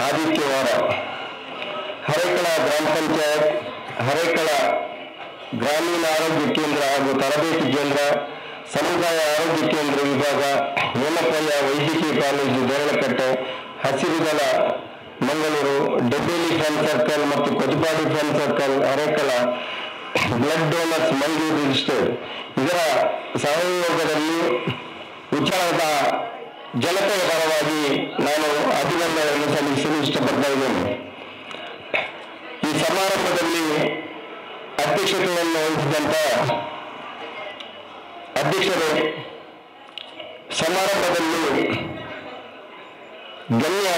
ಆದಿತ್ಯವಾರ ಹರೇಕಳ ಗ್ರಾಮ ಪಂಚಾಯತ್, ಹರೇಕಳ ಗ್ರಾಮೀಣ ಆರೋಗ್ಯ ಕೇಂದ್ರ ಹಾಗೂ ತರಬೇತಿ ಕೇಂದ್ರ, ಸಮುದಾಯ ಆರೋಗ್ಯ ಕೇಂದ್ರ ವಿಭಾಗ, ಹೇಮಪಯ್ಯ ವೈದ್ಯಕೀಯ ಕಾಲೇಜು ದೇರಳಕಟ್ಟೆ, ಹಸಿರುದಲ ಮಂಗಳೂರು, ಡಬ್ಬೇಲಿ ಫ್ರೆಂಡ್ ಸರ್ಕಲ್ ಮತ್ತು ಕೊಜಪಾಡಿ friend circle, Harekala blood donors Mangaluru registered ಇದರ ಸಹಯೋಗದಲ್ಲಿ ಉಚ್ಚಾರದ ಜನತೆಯ ಪರವಾಗಿ ನಾನು ಅಭಿನಂದನೆಯನ್ನು ಸಲ್ಲಿಸಲು ಇಷ್ಟಪಡ್ತಾ ಇದ್ದೇನೆ. ಈ ಸಮಾರಂಭದಲ್ಲಿ ಅಧ್ಯಕ್ಷತೆಯನ್ನು ವಹಿಸಿದಂತ ಅಧ್ಯಕ್ಷರು, ಸಮಾರಂಭದಲ್ಲಿ ಗಣ್ಯ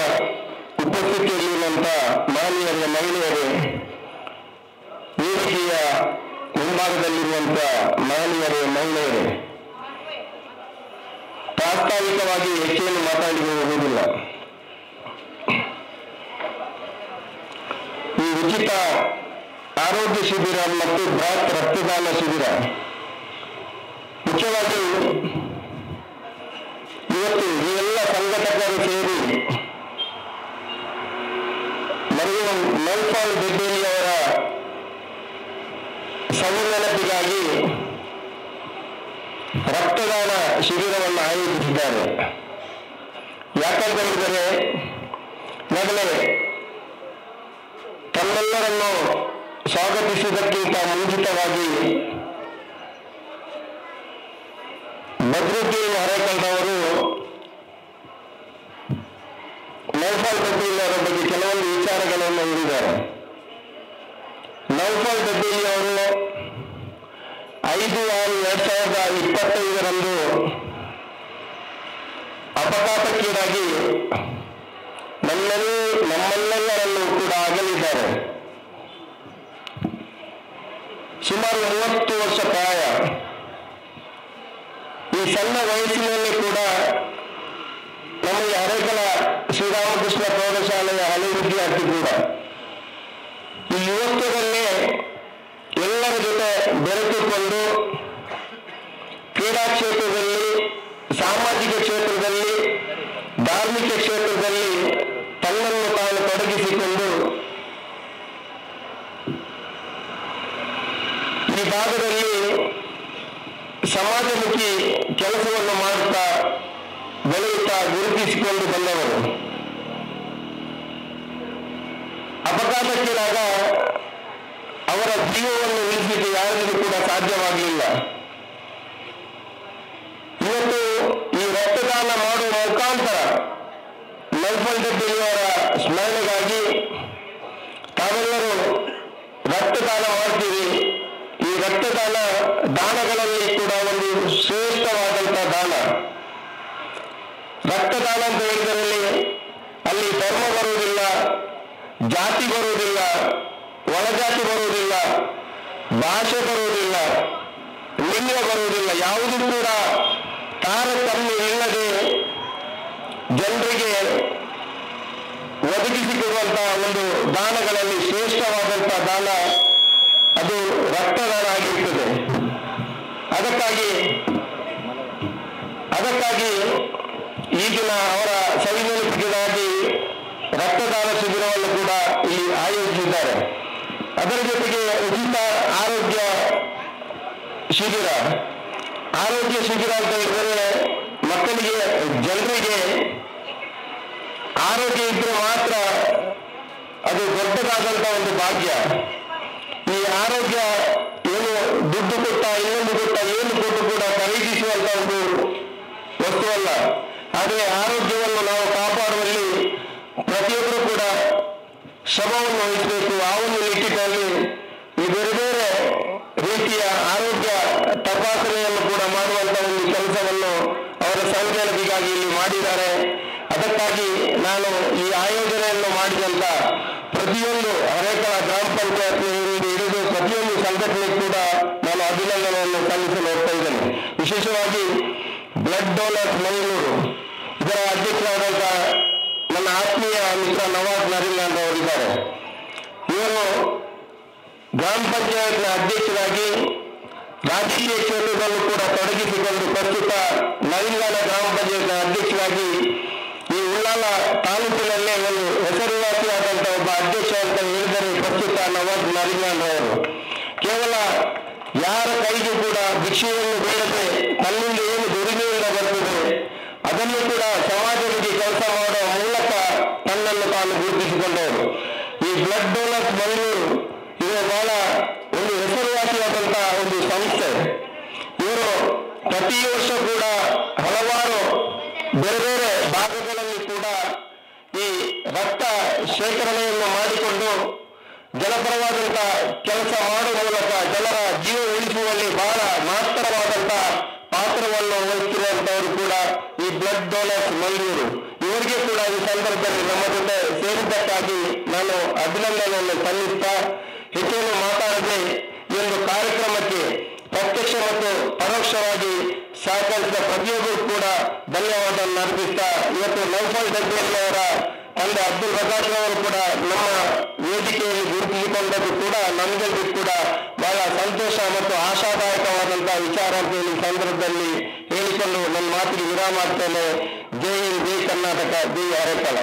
ಉಪಸ್ಥಿತಿಯಲ್ಲಿರುವಂಥ ಮಾನ್ಯರ ಮಹಿಳೆಯರೇ, ವೇದಿಕೆಯ ಮುಂಭಾಗದಲ್ಲಿರುವಂಥ ಮಾನ್ಯರೇ, ಮಹಿಳೆಯರೇ, ಪ್ರಾಸ್ತಾವಿಕವಾಗಿ ಹೆಚ್ಚೇನು ಮಾತಾಡಿರುವುದಿಲ್ಲ. ಈ ಉಚಿತ ಆರೋಗ್ಯ ಶಿಬಿರ ಮತ್ತು ಬೃಹತ್ ರಕ್ತದಾನ ಶಿಬಿರ ಮುಖ್ಯವಾಗಿ ಇವತ್ತು ಈ ಎಲ್ಲ ಸಂಘಟಕರು ಸೇರಿ ನೌಫಲ್ ಬೆಡ್ಡೇಲಿಯವರ ಸಂನೆನಪಿಗಾಗಿ ರಕ್ತದಾನ ಶಿಬಿರವನ್ನು ಆಯೋಜಿಸಿದ್ದಾರೆ. ಯಾಕಂತ ಹೇಳಿದರೆ, ಮೊದಲೇ ತಮ್ಮೆಲ್ಲರನ್ನು ಸ್ವಾಗತಿಸುವುದಕ್ಕಿಂತ ಮುಂಚಿತವಾಗಿ ಬದ್ರುದ್ದೀನ್ ಹರೇಕಲ್ರವರು ನೌಫಲ್ ಬೆಡ್ಡೇಲಿಯವರ ಬಗ್ಗೆ ಕೆಲವೊಂದು ವಿಚಾರಗಳನ್ನು ಹೇಳಿದ್ದಾರೆ. ನೌಫಲ್ ಬೆಡ್ಡೇಲಿಯವರು 5/6/2025 ಅಪಘಾತಕ್ಕೀಡಾಗಿ ನಮ್ಮೆಲ್ಲರನ್ನು ಕೂಡ ಅಗಲಿದ್ದಾರೆ. ಸುಮಾರು 30 ವರ್ಷ ಪ್ರಾಯ. ಈ ಸಣ್ಣ ವಯಸ್ಸಿನಲ್ಲಿ ಕೂಡ ನಮಗೆ ಹರೇಕಳ ಶ್ರೀರಾಮಕೃಷ್ಣ ಪ್ರೌಢಶಾಲೆಯ ಹಳೆಯ ವಿದ್ಯಾರ್ಥಿ ಕೂಡ ಈ ಯುವತ್ವದಲ್ಲೇ ಎಲ್ಲರ ಜೊತೆ ಬೆರೆತುಕೊಂಡು ಕ್ರೀಡಾ ಕ್ಷೇತ್ರದಲ್ಲಿ, ಸಾಮಾಜಿಕ ಕ್ಷೇತ್ರದಲ್ಲಿ, ಧಾರ್ಮಿಕ ಕ್ಷೇತ್ರದಲ್ಲಿ ತನ್ನನ್ನು ತಾನು ತೊಡಗಿಸಿಕೊಂಡು ಈ ಭಾಗದಲ್ಲಿ ಸಮಾಜಮುಖಿ ಕೆಲಸವನ್ನು ಮಾಡುತ್ತಾ ಬೆಳೆಯುತ್ತಾ ಗುರುತಿಸಿಕೊಂಡು ಬಂದವರು. ಅಪಘಾತಕ್ಕೀಡಾಗ ಅವರ ಜೀವವನ್ನು ಉಳಿಸಲಿಕ್ಕೆ ಯಾರಿಗೂ ಕೂಡ ಸಾಧ್ಯವಾಗಲಿಲ್ಲ. ಇವತ್ತು ಈ ರಕ್ತದಾನ ಮಾಡುವ ಮುಖಾಂತರ ನೌಫಲ್ ಬೆಡ್ಡೇಲಿಯವರ ಸ್ಮರಣೆಗಾಗಿ ತಾವೆಲ್ಲರೂ ರಕ್ತದಾನ ಮಾಡ್ತೀರಿ. ಈ ರಕ್ತದಾನ ದಾನಗಳಲ್ಲಿ ಕೂಡ ಒಂದು ಶ್ರೇಷ್ಠವಾದಂಥ ದಾನ. ರಕ್ತದಾನ ಅಂತ ಹೇಳಿದರೆ ಅಲ್ಲಿ ಧರ್ಮ ಬರುವುದಿಲ್ಲ, ಜಾತಿ ಬರುವುದಿಲ್ಲ, ಒಳಜಾತಿ ಬರುವುದಿಲ್ಲ, ಭಾಷೆ ಬರುವುದಿಲ್ಲ, ಲಿಂಗ ಬರುವುದಿಲ್ಲ. ಯಾವುದೂ ಕೂಡ ತಾರತಮ್ಯ ಇಲ್ಲದೆ ಜನರಿಗೆ ಒದಗಿಸಿಕೊಡುವಂತಹ ಒಂದು ದಾನಗಳಲ್ಲಿ ಶ್ರೇಷ್ಠವಾದಂಥ ದಾನ ಅದು ರಕ್ತದಾನ ಆಗಿರ್ತದೆ. ಅದಕ್ಕಾಗಿ ಈಗಿನ ಅವರ ಸವಿನೆನಪಿಗಾಗಿ ರಕ್ತದಾನ ಶಿಬಿರವನ್ನು ಕೂಡ ಇಲ್ಲಿ ಆಯೋಜಿಸಿದ್ದಾರೆ. ಅದರ ಜೊತೆಗೆ ಉಚಿತ ಆರೋಗ್ಯ ಶಿಬಿರ ಅಂತ ಹೇಳಿದರೆ ಮಕ್ಕಳಿಗೆ, ಜನರಿಗೆ ಆರೋಗ್ಯ ಇದ್ರೆ ಮಾತ್ರ ಅದು ದೊಡ್ಡದಾದಂಥ ಒಂದು ಭಾಗ್ಯ. ಈ ಆರೋಗ್ಯ ಏನು ದುಡ್ಡು ಕೊಟ್ಟ, ಇನ್ನೊಂದು ಕೊಟ್ಟ, ಏನು ಕೊಟ್ಟು ಕೂಡ ಖರೀದಿಸುವಂತ ಒಂದು ವಸ್ತುವಲ್ಲ. ಆದರೆ ಆರೋಗ್ಯವನ್ನು ನಾವು ಕಾಪಾಡುವಲ್ಲಿ ಪ್ರತಿಯೊಬ್ಬರು ಕೂಡ ಶ್ರಮವನ್ನು ವಹಿಸಬೇಕು. ಆ ಒಂದು ನಿಟ್ಟಿನಲ್ಲಿ ಈ ಬೇರೆ ಬೇರೆ ರೀತಿಯ ಆರೋಗ್ಯ ತಪಾಸಣೆಯನ್ನು ಕೂಡ ಮಾಡುವಂತ ಒಂದು ಕೆಲಸವನ್ನು ಅವರ ಸಂಘಟನೆಗಾಗಿ ಇಲ್ಲಿ ಮಾಡಿದ್ದಾರೆ. ಅದಕ್ಕಾಗಿ ನಾನು ಈ ಆಯೋಜನೆಯನ್ನು ಮಾಡಿದಂತ ಪ್ರತಿಯೊಂದು ಹರೇಕಳ ಗ್ರಾಮ ಪಂಚಾಯತ್ನಿಂದ ಹಿಡಿದು ಪ್ರತಿಯೊಂದು ಸಂಘಟನೆ ಕೂಡ ನಾನು ಅಭಿನಂದನೆಯನ್ನು ಸಲ್ಲಿಸಲು ಹೋಗ್ತಾ ಇದ್ದೇನೆ. ವಿಶೇಷವಾಗಿ ಬ್ಲಡ್ ಡೋನರ್ಸ್ ಮಂಗಳೂರು ಇದರ ಅಧ್ಯಕ್ಷರಾದಂಥ ನನ್ನ ಆತ್ಮೀಯ ಮಿತ್ರ ನವಾಜ್ ನರೀಂದ್ರ ಅವರಿದ್ದಾರೆ. ಇವರು ಗ್ರಾಮ ಪಂಚಾಯತ್ನ ಅಧ್ಯಕ್ಷರಾಗಿ ರಾಜಕೀಯ ಕ್ಷೇತ್ರದಲ್ಲೂ ಕೂಡ ತೊಡಗಿಸಿಕೊಂಡು ಪ್ರಸ್ತುತ ನವೀಂಗಾಲ ಗ್ರಾಮ ಪಂಚಾಯತ್ನ ಅಧ್ಯಕ್ಷರಾಗಿ ಈ ಉಳ್ಳಾಲ ತಾಲೂಕಿನಲ್ಲೇ ಒಂದು ಹೆಸರು ಹೆಸರುವಾಸಿಯಾದಂಥ ಒಬ್ಬ ಅಧ್ಯಕ್ಷ ಅಂತ ಹೇಳಿದರೆ ಪ್ರಸ್ತುತ ನವಾಜ್ ನರಿಮ್ಯಾನ್ ಅವರು. ಕೇವಲ ಯಾರ ಕೈಗೂ ಕೂಡ ಭಿಕ್ಷೆಯನ್ನು ಬೇಡದೆ ತನ್ನಿಂದ ಏನು ದುಡಿಮೆಯಿಂದ ಬರ್ತದೆ ಅದನ್ನು ಕೂಡ ಸಮಾಜಕ್ಕೆ ಕೆಲಸ ಮಾಡುವ ಮೂಲಕ ತನ್ನನ್ನು ತಾನು ಗುರುತಿಸಿಕೊಂಡವರು. ಈ ಬ್ಲಡ್ ಡೋನರ್ಸ್ ಮಂಗಳೂರು ಇದು ಬಹಳ ಒಂದು ಹೆಸರುವಾಸಿಯಾದಂತಹ ಒಂದು ಸಂಸ್ಥೆ. ಇವರು ಪ್ರತಿ ವರ್ಷ ಕೂಡ ಹಲವಾರು ಬೇರೆ ಬೇರೆ ಭಾಗಗಳಲ್ಲಿ ಕೂಡ ಈ ರಕ್ತ ಶೇಖರಣೆಯನ್ನು ಮಾಡಿಕೊಂಡು ಜನಪರವಾದಂತಹ ಕೆಲಸ ಮಾಡುವ ಮೂಲಕ ಜನರ ಜೀವ ಉಳಿಸುವಲ್ಲಿ ಬಹಳ ಮಹತ್ತರವಾದಂತಹ ಪಾತ್ರವನ್ನು ವಹಿಸಿರುವಂತವರು ಕೂಡ ಈ ಬ್ಲಡ್ ಡೋನರ್ಸ್ ಮಂಗಳೂರು. ಇವರಿಗೆ ಕೂಡ ಈ ಸಂದರ್ಭದಲ್ಲಿ ನಮ್ಮ ಜೊತೆ ಸೇರಿದ್ದಕ್ಕಾಗಿ ನಾನು ಅಭಿನಂದನೆಯನ್ನು ಸಲ್ಲಿಸ್ತಾ ಹೆಚ್ಚೇನು ಮಾತಾಡದೆ ಈ ಒಂದು ಕಾರ್ಯಕ್ರಮಕ್ಕೆ ಪ್ರತ್ಯಕ್ಷ ಮತ್ತು ಪರೋಕ್ಷವಾಗಿ ಸಹಕರಿಸಿದ ಪ್ರತಿಯೊಬ್ಬರು ಕೂಡ ಧನ್ಯವಾದವನ್ನು ಅರ್ಪಿಸ್ತಾ ಇವತ್ತು ನೌಫಲ್ ಡಬ್ಬಿಯವರ ತಂದೆ ಅಬ್ದುಲ್ ರಜಾಕ್ ಅವರು ಕೂಡ ನಮ್ಮ ವೇದಿಕೆಯಲ್ಲಿ ಗುರುತಿಸಿಕೊಂಡದ್ದು ಕೂಡ ನಮಗೆಲ್ಲರಿಗೂ ಕೂಡ ಬಹಳ ಸಂತೋಷ ಮತ್ತು ಆಶಾದಾಯಕವಾದಂತಹ ವಿಚಾರ ಅಂತ ಹೇಳಿ ಸಂದರ್ಭದಲ್ಲಿ ಹೇಳಿಕೊಂಡು ನನ್ನ ಮಾತಿಗೆ ವಿರಾಮ ಮಾಡ್ತೇನೆ. ಜೈ ಹಿಂದ್, ಜೈ ಕರ್ನಾಟಕ, ಜೈ ಅರೆಕಲ.